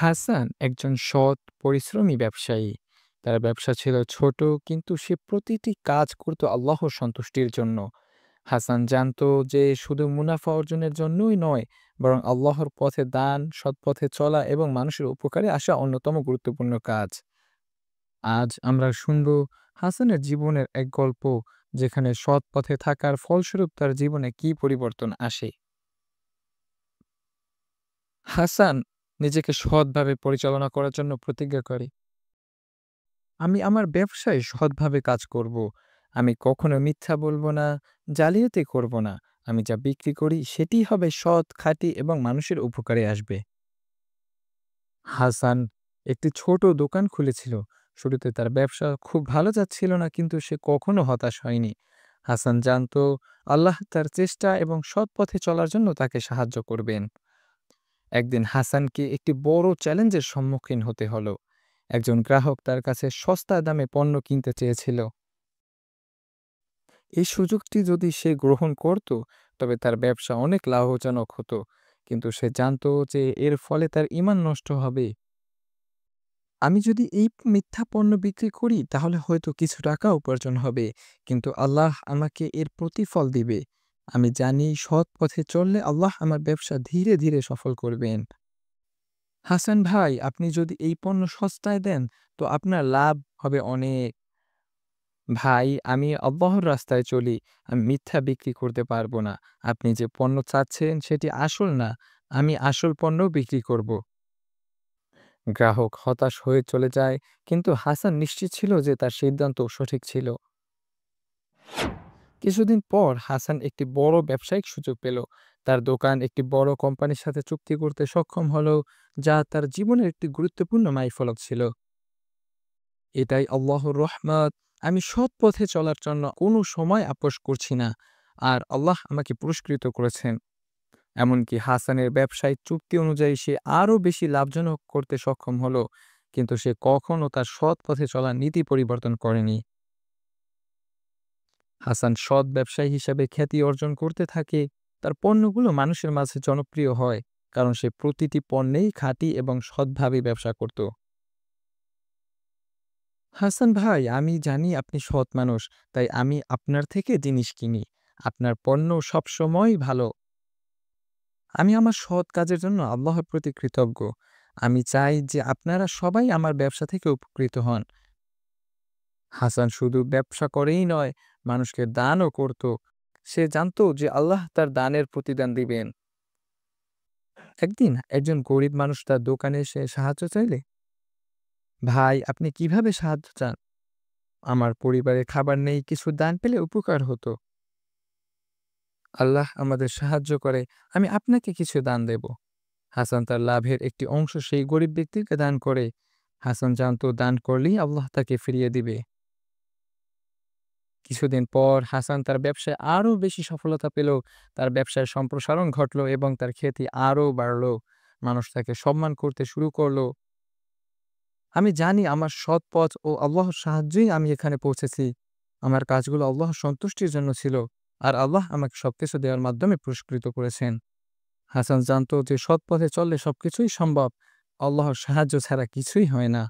হাসান একজন সৎ, পরিশ্রমী ব্যবসায়ী। তার ব্যবসা ছিল ছোট, কিন্তু সে প্রতিটি কাজ করত আল্লাহর সন্তুষ্টির জন্য। হাসান জানতো যে শুধু মুনাফা অর্জনের জন্যই নয়, বরং আল্লাহর পথে দান, সৎ পথে চলা এবং মানুষের উপকারে আসা অন্যতম গুরুত্বপূর্ণ কাজ। আজ আমরা শুনব হাসানের জীবনের এক গল্প, যেখানে সৎ পথে থাকার ফলস্বরূপ তার জীবনে কী পরিবর্তন আসে। হাসান নিজেকে সৎভাবে পরিচালনা করার জন্য প্রতিজ্ঞা করে, আমি আমার ব্যবসায় সৎভাবে কাজ করব। আমি কখনো মিথ্যা বলবো না, জালিয়াতি করব না। আমি যা বিক্রি করি সেটি হবে সৎ, খাঁটি এবং মানুষের উপকারে আসবে। হাসান একটি ছোট দোকান খুলেছিল। শুরুতে তার ব্যবসা খুব ভালো যাচ্ছিল না, কিন্তু সে কখনো হতাশ হয়নি। হাসান জানতো আল্লাহ তার চেষ্টা এবং সৎ পথে চলার জন্য তাকে সাহায্য করবেন। একদিন হাসানকে একটি বড় চ্যালেঞ্জের সম্মুখীন হতে হলো। একজন গ্রাহক তার কাছে সস্তা দামে পণ্য কিনতে চেয়েছিল। এই সুযোগটি যদি সে গ্রহণ করত, তবে তার ব্যবসা অনেক লাভজনক হতো। কিন্তু সে জানতো যে এর ফলে তার ঈমান নষ্ট হবে। আমি যদি এই মিথ্যা পণ্য বিক্রি করি তাহলে হয়তো কিছু টাকা উপার্জন হবে, কিন্তু আল্লাহ আমাকে এর প্রতিফল দিবে। আমি জানি সৎ পথে চললে আল্লাহ আমার ব্যবসা ধীরে ধীরে সফল করবেন। হাসান ভাই, আপনি যদি এই পণ্য সস্তায় দেন তো আপনার লাভ হবে অনেক। ভাই, আমি আল্লাহর রাস্তায় চলি। আমি মিথ্যা বিক্রি করতে পারবো না। আপনি যে পণ্য চাচ্ছেন সেটি আসল না। আমি আসল পণ্যও বিক্রি করব। গ্রাহক হতাশ হয়ে চলে যায়, কিন্তু হাসান নিশ্চিত ছিল যে তার সিদ্ধান্ত সঠিক ছিল। কিছুদিন পর হাসান একটি বড় ব্যবসায়িক সুযোগ পেল। তার দোকান একটি বড় কোম্পানির সাথে চুক্তি করতে সক্ষম হলো, যা তার জীবনের একটি গুরুত্বপূর্ণ মাইলফলক ছিল। এটাই আল্লাহর রহমত। আমি সৎ পথে চলার জন্য কোনো সময় আপোস করছি না, আর আল্লাহ আমাকে পুরস্কৃত করেছেন। এমনকি হাসানের ব্যবসায়িক চুক্তি অনুযায়ী সে আরও বেশি লাভজনক করতে সক্ষম হলো, কিন্তু সে কখনও তার সৎ পথে চলার নীতি পরিবর্তন করেনি। হাসান সৎ ব্যবসায়ী হিসাবে খ্যাতি অর্জন করতে থাকে। তার পণ্যগুলো মানুষের মাঝে জনপ্রিয় হয়, কারণ সে প্রতিটি পণ্যেই খাঁটি এবং সৎভাবে ব্যবসা করত। হাসান ভাই, আমি জানি আপনি সৎ মানুষ, তাই আমি আপনার থেকে জিনিস কিনি। আপনার পণ্য সবসময় ভালো। আমি আমার সৎ কাজের জন্য আল্লাহর প্রতি কৃতজ্ঞ। আমি চাই যে আপনারা সবাই আমার ব্যবসা থেকে উপকৃত হন। হাসান শুধু ব্যবসা করেই নয়, মানুষকে দানও করত। সে জানতো যে আল্লাহ তার দানের প্রতিদান দিবেন। একদিন একজন গরিব মানুষ তার দোকানে এসে সাহায্য চাইলে, ভাই, আপনি কিভাবে সাহায্য চান? আমার পরিবারে খাবার নেই, কিছু দান পেলে উপকার হতো। আল্লাহ আমাদের সাহায্য করে, আমি আপনাকে কিছু দান দেব। হাসান তার লাভের একটি অংশ সেই গরিব ব্যক্তিকে দান করে। হাসান জানতো দান করলেই আল্লাহ তাকে ফিরিয়ে দিবে। কিছুদিন পর হাসান তার ব্যবসায় আরও বেশি সফলতা পেল। তার ব্যবসায় সম্প্রসারণ ঘটল এবং তার খ্যাতি আরও বাড়ল। মানুষ তাকে সম্মান করতে শুরু করলো। আমি জানি আমার সৎ পথ ও আল্লাহর সাহায্যেই আমি এখানে পৌঁছেছি। আমার কাজগুলো আল্লাহর সন্তুষ্টির জন্য ছিল, আর আল্লাহ আমাকে সবকিছু দেওয়ার মাধ্যমে পুরস্কৃত করেছেন। হাসান জানতো যে সৎ পথে চললে সবকিছুই সম্ভব। আল্লাহর সাহায্য ছাড়া কিছুই হয় না।